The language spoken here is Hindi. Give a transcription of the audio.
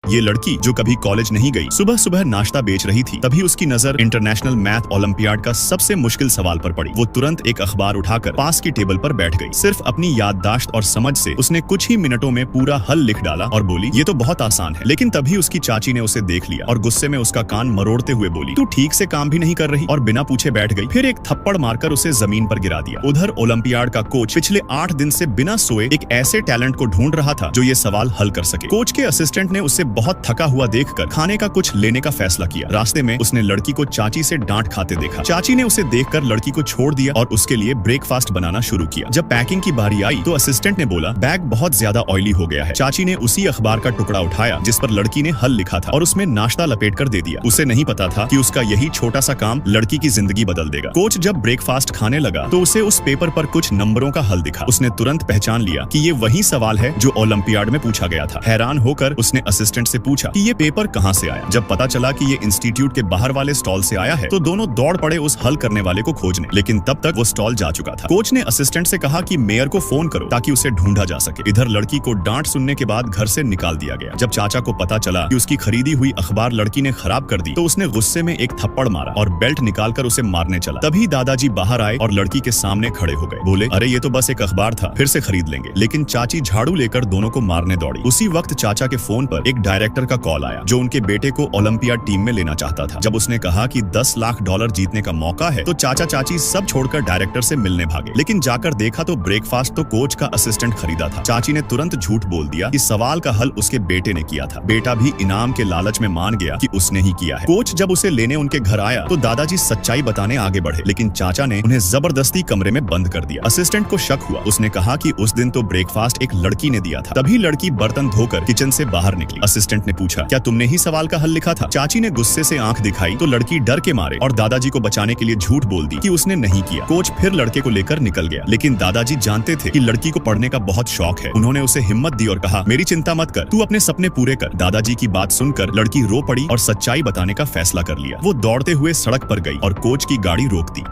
ये लड़की जो कभी कॉलेज नहीं गई सुबह सुबह नाश्ता बेच रही थी। तभी उसकी नजर इंटरनेशनल मैथ ओलंपियाड का सबसे मुश्किल सवाल पर पड़ी। वो तुरंत एक अखबार उठाकर पास की टेबल पर बैठ गई। सिर्फ अपनी याददाश्त और समझ से उसने कुछ ही मिनटों में पूरा हल लिख डाला और बोली, ये तो बहुत आसान है। लेकिन तभी उसकी चाची ने उसे देख लिया और गुस्से में उसका कान मरोड़ते हुए बोली, तू ठीक से काम भी नहीं कर रही, और बिना पूछे बैठ गई। फिर एक थप्पड़ मारकर उसे जमीन पर गिरा दिया। उधर ओलंपियाड का कोच पिछले 8 दिन से बिना सोए एक ऐसे टैलेंट को ढूंढ रहा था जो ये सवाल हल कर सके। कोच के असिस्टेंट ने उसे बहुत थका हुआ देखकर खाने का कुछ लेने का फैसला किया। रास्ते में उसने लड़की को चाची से डांट खाते देखा। चाची ने उसे देखकर लड़की को छोड़ दिया और उसके लिए ब्रेकफास्ट बनाना शुरू किया। जब पैकिंग की बारी आई तो असिस्टेंट ने बोला, बैग बहुत ज्यादा ऑयली हो गया है। चाची ने उसी अखबार का टुकड़ा उठाया जिस पर लड़की ने हल लिखा था और उसमें नाश्ता लपेट कर दे दिया। उसे नहीं पता था कि उसका यही छोटा सा काम लड़की की जिंदगी बदल देगा। कोच जब ब्रेकफास्ट खाने लगा तो उसे उस पेपर पर कुछ नंबरों का हल दिखा। उसने तुरंत पहचान लिया कि ये वही सवाल है जो ओलंपियाड में पूछा गया था। हैरान होकर उसने असिस्टेंट से पूछा कि ये पेपर कहाँ से आया। जब पता चला कि ये इंस्टीट्यूट के बाहर वाले स्टॉल से आया है तो दोनों दौड़ पड़े उस हल करने वाले को खोजने। लेकिन तब तक वो स्टॉल जा चुका था। कोच ने असिस्टेंट से कहा कि मेयर को फोन करो ताकि उसे ढूंढा जा सके। इधर लड़की को डांट सुनने के बाद घर से निकाल दिया गया। जब चाचा को पता चला कि उसकी खरीदी हुई अखबार लड़की ने खराब कर दी तो उसने गुस्से में एक थप्पड़ मारा और बेल्ट निकालकर उसे मारने चला। तभी दादाजी बाहर आए और लड़की के सामने खड़े हो गए। बोले, अरे ये तो बस एक अखबार था, फिर से खरीद लेंगे। लेकिन चाची झाड़ू लेकर दोनों को मारने दौड़ी। उसी वक्त चाचा के फोन पर एक डायरेक्टर का कॉल आया जो उनके बेटे को ओलंपियाड टीम में लेना चाहता था। जब उसने कहा कि $10 लाख जीतने का मौका है तो चाचा चाची सब छोड़कर डायरेक्टर से मिलने भागे। लेकिन जाकर देखा तो ब्रेकफास्ट तो कोच का असिस्टेंट खरीदा था। चाची ने तुरंत झूठ बोल दिया कि सवाल का हल उसके बेटे ने किया था। बेटा भी इनाम के लालच में मान गया कि उसने ही किया है। कोच जब उसे लेने उनके घर आया तो दादाजी सच्चाई बताने आगे बढ़े, लेकिन चाचा ने उन्हें जबरदस्ती कमरे में बंद कर दिया। असिस्टेंट को शक हुआ। उसने कहा कि उस दिन तो ब्रेकफास्ट एक लड़की ने दिया था। तभी लड़की बर्तन धोकर किचन से बाहर निकली। असिस्टेंट ने पूछा, क्या तुमने ही सवाल का हल लिखा था? चाची ने गुस्से से आंख दिखाई तो लड़की डर के मारे और दादाजी को बचाने के लिए झूठ बोल दी कि उसने नहीं किया। कोच फिर लड़के को लेकर निकल गया, लेकिन दादाजी जानते थे कि लड़की को पढ़ने का बहुत शौक है। उन्होंने उसे हिम्मत दी और कहा, मेरी चिंता मत कर, तू अपने सपने पूरे कर। दादाजी की बात सुनकर लड़की रो पड़ी और सच्चाई बताने का फैसला कर लिया। वो दौड़ते हुए सड़क पर गई और कोच की गाड़ी रोक दी।